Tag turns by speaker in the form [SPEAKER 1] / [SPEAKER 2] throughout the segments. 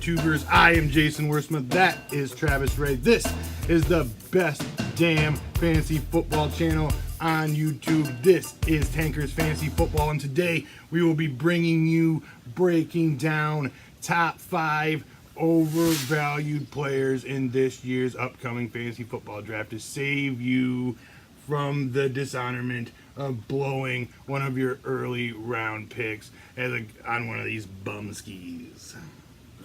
[SPEAKER 1] YouTubers? I am Jason Worsma. That is Travis Ray. This is the best damn fantasy football channel on YouTube. This is Tankers Fantasy Football, and today we will be bringing you breaking down top 5 overvalued players in this year's upcoming fantasy football draft to save you from the dishonorment of blowing one of your early round picks on one of these bum skis.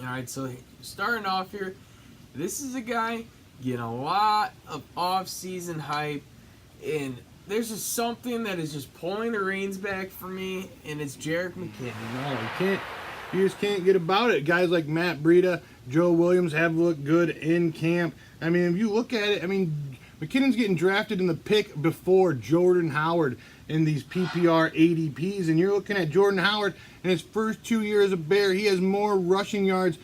[SPEAKER 2] All right, so starting off here, this is a guy getting a lot of off-season hype, and there's just something that is just pulling the reins back for me, and it's TYREEK McKinnon.
[SPEAKER 1] You just can't get about it. Guys like Matt Breida, Joe Williams have looked good in camp. I mean, if you look at it, McKinnon's getting drafted in the pick before Jordan Howard in these PPR ADPs, and you're looking at Jordan Howard in his first 2 years as a Bear. He has more rushing yards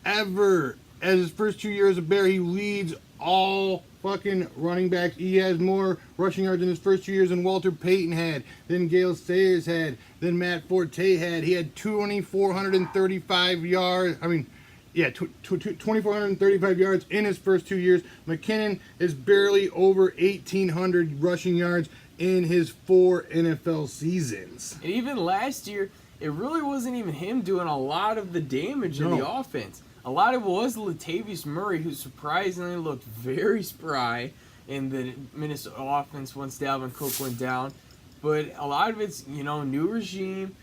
[SPEAKER 1] ever. As his first 2 years as a Bear, he leads all fucking running backs. He has more rushing yards in his first 2 years than Walter Payton had, than Gale Sayers had, than Matt Forte had. He had 2,435 yards. 2,435 yards in his first 2 years. McKinnon is barely over 1,800 rushing yards in his 4 NFL seasons.
[SPEAKER 2] And even last year, it really wasn't even him doing a lot of the damage in the offense. A lot of it was Latavius Murray, who surprisingly looked very spry in the Minnesota offense once Dalvin Cook went down. But a lot of it's, new regime,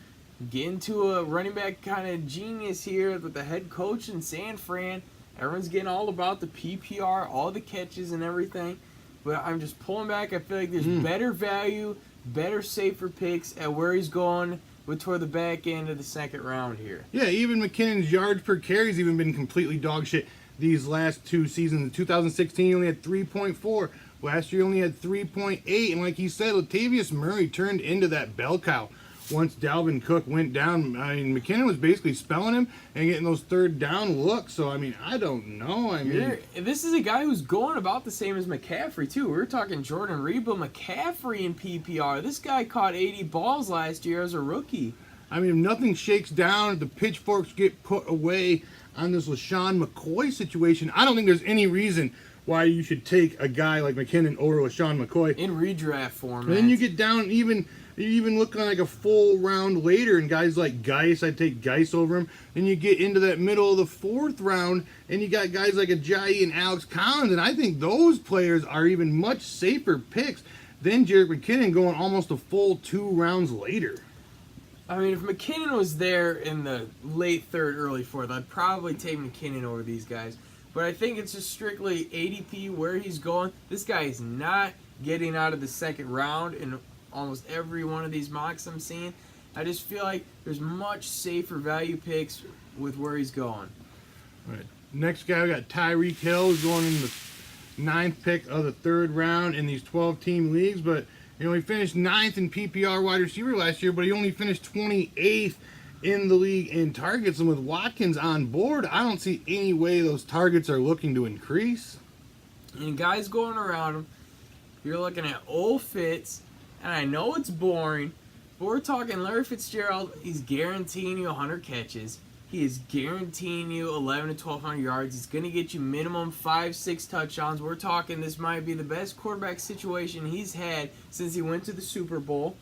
[SPEAKER 2] getting to a running back kind of genius here with the head coach in San Fran. Everyone's getting all about the PPR, all the catches and everything. But I'm just pulling back. I feel like there's better value, better, safer picks at where he's going toward the back end of the second round here.
[SPEAKER 1] Yeah, even McKinnon's yards per carry has even been completely dog shit these last 2 seasons. In 2016, he only had 3.4. Last year, he only had 3.8. And like he said, Latavius Murray turned into that bell cow once Dalvin Cook went down. McKinnon was basically spelling him and getting those third down looks. So, I don't know.
[SPEAKER 2] This is a guy who's going about the same as McCaffrey, too. We were talking Jordan Reed, but McCaffrey in PPR. This guy caught 80 balls last year as a rookie.
[SPEAKER 1] If nothing shakes down, the pitchforks get put away on this LaShawn McCoy situation, I don't think there's any reason why you should take a guy like McKinnon over LaShawn McCoy.
[SPEAKER 2] In redraft format.
[SPEAKER 1] And then you get down you're even looking like a full round later, and guys like Geis, I'd take Geis over him. Then you get into that middle of the 4th round, and you got guys like Ajayi and Alex Collins, and I think those players are even much safer picks than TYREEK McKinnon going almost a full 2 rounds later.
[SPEAKER 2] If McKinnon was there in the late 3rd, early 4th, I'd probably take McKinnon over these guys. But I think it's just strictly ADP, where he's going. This guy is not getting out of the 2nd round in almost every one of these mocks I'm seeing. I just feel like there's much safer value picks with where he's going.
[SPEAKER 1] All right. Next guy, we got TYREEK Hill, who's going in the 9th pick of the 3rd round in these 12-team leagues. But, he finished 9th in PPR wide receiver last year, but he only finished 28th in the league in targets. And with Watkins on board, I don't see any way those targets are looking to increase.
[SPEAKER 2] And guys going around him, you're looking at old Fitz, and I know it's boring, but we're talking Larry Fitzgerald. He's guaranteeing you 100 catches. He is guaranteeing you 11 to 1,200 yards. He's going to get you minimum 5-6 touchdowns. We're talking this might be the best quarterback situation he's had since he went to the Super Bowl.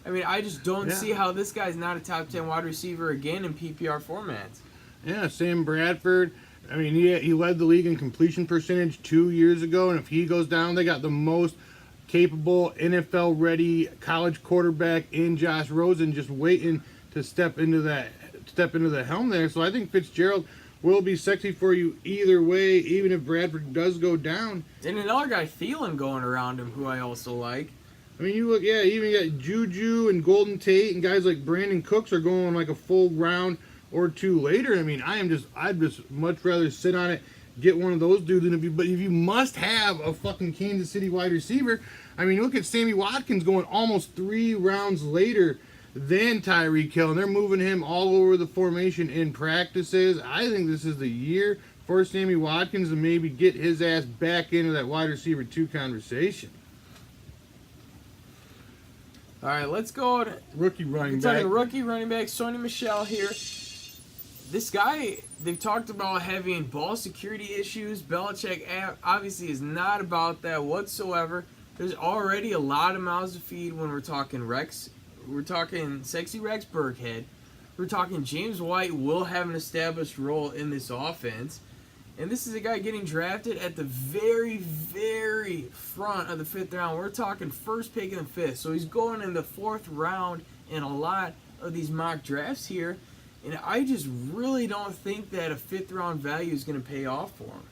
[SPEAKER 2] I just don't see how this guy's not a top 10 wide receiver again in PPR formats.
[SPEAKER 1] Yeah, Sam Bradford. He led the league in completion percentage 2 years ago, and if he goes down, they got the most capable, NFL-ready college quarterback in Josh Rosen, just waiting to step into the helm there. So I think Fitzgerald will be sexy for you either way, even if Bradford does go down.
[SPEAKER 2] And another guy, Thielen, going around him, who I also like.
[SPEAKER 1] You look, even got Juju and Golden Tate, and guys like Brandon Cooks are going like a full round or 2 later. I'd just much rather sit on it, get one of those dudes. But if you must have a fucking Kansas City wide receiver, look at Sammy Watkins going almost 3 rounds later than TYREEK Hill, and they're moving him all over the formation in practices. I think this is the year for Sammy Watkins to maybe get his ass back into that wide receiver 2 conversation.
[SPEAKER 2] All right, let's go to
[SPEAKER 1] rookie running back.
[SPEAKER 2] Rookie running back, Sony Michel here. this guy, they've talked about having ball security issues. Belichick obviously is not about that whatsoever. There's already a lot of mouths to feed when we're talking Rex. We're talking sexy Rex Burkhead. We're talking James White will have an established role in this offense. And this is a guy getting drafted at the very, very front of the 5th round. We're talking first pick in the 5th. So he's going in the 4th round in a lot of these mock drafts here. And I just really don't think that a 5th round value is going to pay off for him.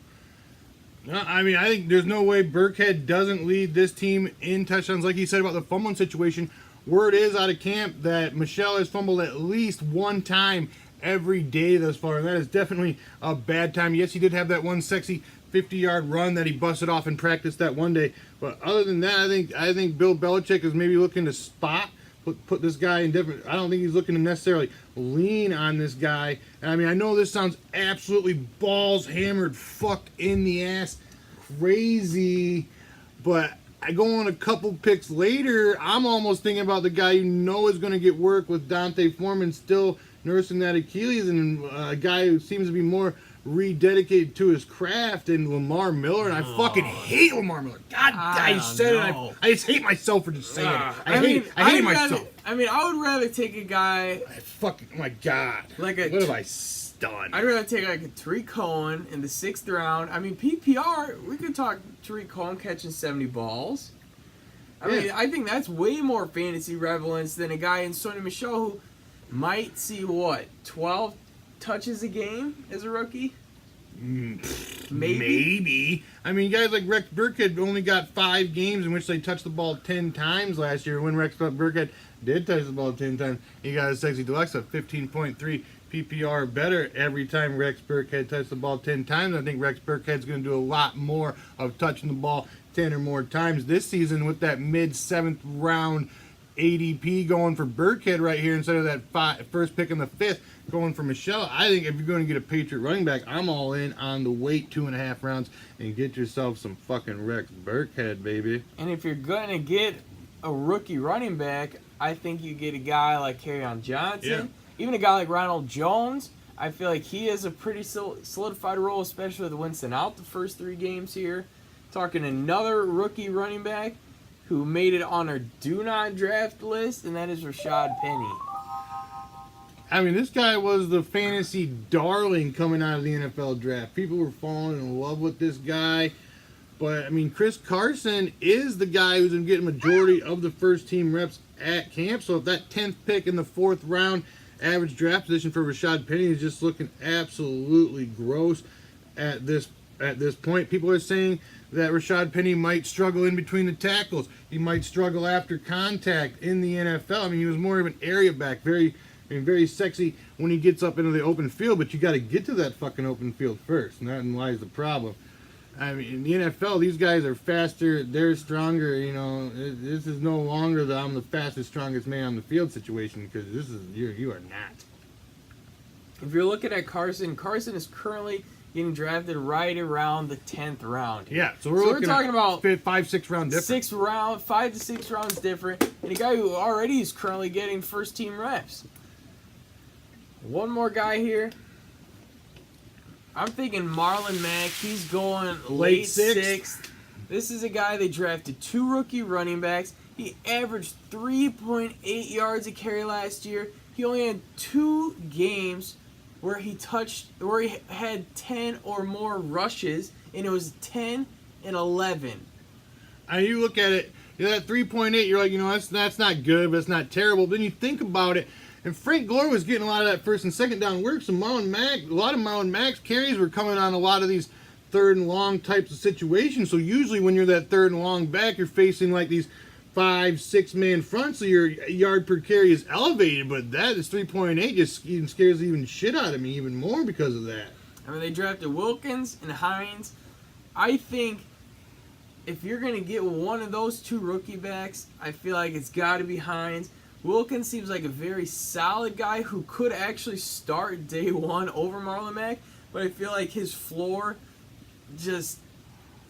[SPEAKER 1] No, I mean, I think there's no way Burkhead doesn't lead this team in touchdowns. Like he said about the fumbling situation, word is out of camp that Michelle has fumbled at least one time every day thus far, and that is definitely a bad time. Yes, he did have that one sexy 50-yard run that he busted off in practice that one day, but other than that, I think Bill Belichick is maybe looking to put this guy in different. I don't think he's looking to necessarily lean on this guy. And I mean, I know this sounds absolutely balls hammered, fucked in the ass, crazy, but I go on a couple picks later. I'm almost thinking about the guy you know is going to get work with Dante Foreman still nursing that Achilles, and a guy who seems to be more rededicated to his craft, and Lamar Miller. And I fucking hate Lamar Miller. God, I said it. I just hate myself for just saying it. I hate myself.
[SPEAKER 2] I mean, I would rather take a guy.
[SPEAKER 1] Oh my God. What have I done?
[SPEAKER 2] I'd rather take like a TYREEK Cohen in the 6th round. I mean, PPR, we could talk TYREEK Cohen catching 70 balls. I mean, I think that's way more fantasy relevance than a guy in Sonny Michel who might see, 12 touches a game as a rookie?
[SPEAKER 1] Maybe. I mean, guys like Rex Burkhead only got 5 games in which they touched the ball 10 times last year. When Rex Burkhead did touch the ball 10 times, he got a sexy deluxe of 15.3 PPR better every time Rex Burkhead touched the ball 10 times. I think Rex Burkhead's going to do a lot more of touching the ball 10 or more times this season with that mid-7th round ADP going for Burkhead right here instead of that first pick in the 5th going for Michelle. I think if you're going to get a Patriot running back, I'm all in on the wait 2.5 rounds and get yourself some fucking Rex Burkhead, baby.
[SPEAKER 2] And if you're going to get a rookie running back, I think you get a guy like Kerryon Johnson.
[SPEAKER 1] Yeah.
[SPEAKER 2] Even a guy like Ronald Jones. I feel like he has a pretty solidified role, especially with Winston out the first 3 games here. Talking another rookie running back who made it on our do not draft list, and that is RASHAAD Penny.
[SPEAKER 1] I mean, this guy was the fantasy darling coming out of the NFL draft. People were falling in love with this guy. But, I mean, Chris Carson is the guy who's going to get a majority of the first-team reps at camp. So if that 10th pick in the 4th round average draft position for RASHAAD Penny is just looking absolutely gross at this point, people are saying that RASHAAD Penny might struggle in between the tackles. He might struggle after contact in the NFL. I mean, he was more of an area back, very sexy when he gets up into the open field, but you got to get to that fucking open field first, and that lies the problem. I mean, in the NFL, these guys are faster, they're stronger, you know. This is no longer the I'm the fastest, strongest man on the field situation, because you are not.
[SPEAKER 2] If you're looking at Carson is currently getting drafted right around the 10th round.
[SPEAKER 1] Yeah, so we're talking about 5-6 round difference.
[SPEAKER 2] 5 to 6 rounds different, and a guy who already is currently getting first team reps. One more guy here. I'm thinking Marlon Mack. He's going late 6th. This is a guy they drafted 2 rookie running backs. He averaged 3.8 yards a carry last year. He only had 2 games where he had 10 or more rushes, and it was 10 and 11.
[SPEAKER 1] And you look at it, that 3.8, you're like, you know, that's not good, but it's not terrible. Then you think about it, and Frank Gore was getting a lot of that first and second down work, so a lot of Marlon Mack's carries were coming on a lot of these 3rd and long types of situations. So usually when you're that 3rd and long back, you're facing like these 5-6 man fronts, so your yard per carry is elevated, but that is 3.8 just even scares even shit out of me even more because of that.
[SPEAKER 2] I mean, they drafted Wilkins and Hines. I think if you're going to get one of those 2 rookie backs, I feel like it's got to be Hines. Wilkins seems like a very solid guy who could actually start day 1 over Marlon Mack, but I feel like his floor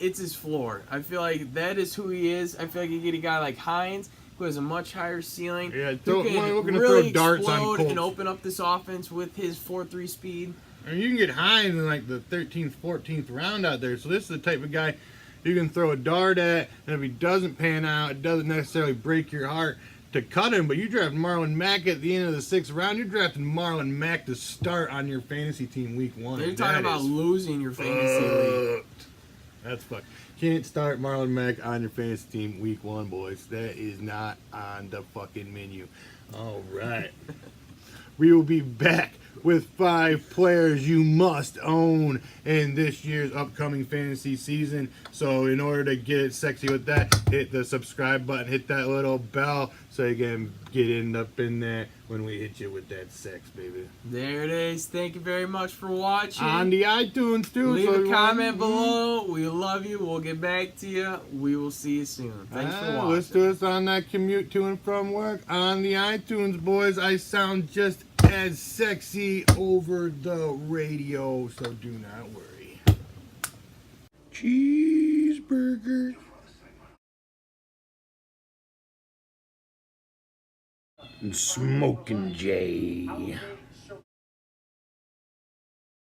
[SPEAKER 2] it's his floor. I feel like that is who he is. I feel like you get a guy like Hines who has a much higher ceiling.
[SPEAKER 1] Yeah,
[SPEAKER 2] who
[SPEAKER 1] we're
[SPEAKER 2] can
[SPEAKER 1] gonna
[SPEAKER 2] really
[SPEAKER 1] throw darts on
[SPEAKER 2] explode
[SPEAKER 1] Colts.
[SPEAKER 2] and open up this offense with his 4.3 speed.
[SPEAKER 1] I mean, you can get Hines in like the 13th, 14th round out there. So this is the type of guy you can throw a dart at, and if he doesn't pan out, it doesn't necessarily break your heart to cut him. But you draft Marlon Mack at the end of the 6th round, you're drafting Marlon Mack to start on your fantasy team week 1.
[SPEAKER 2] You're talking about losing your fantasy league.
[SPEAKER 1] That's fucked. Can't start Marlon Mack on your fantasy team week 1, boys. That is not on the fucking menu. All right. We will be back with 5 players you must own in this year's upcoming fantasy season. So in order to get it sexy with that, hit the subscribe button, hit that little bell so you can get up in there when we hit you with that sex, baby.
[SPEAKER 2] There it is. Thank you very much for watching.
[SPEAKER 1] On the iTunes, too.
[SPEAKER 2] Leave a comment below. We love you. We'll get back to you. We will see you soon. Thanks for watching.
[SPEAKER 1] Let's do this on that commute to and from work. On the iTunes, boys, I sound just as sexy over the radio, so do not worry. Cheeseburger. And Smoking Jay.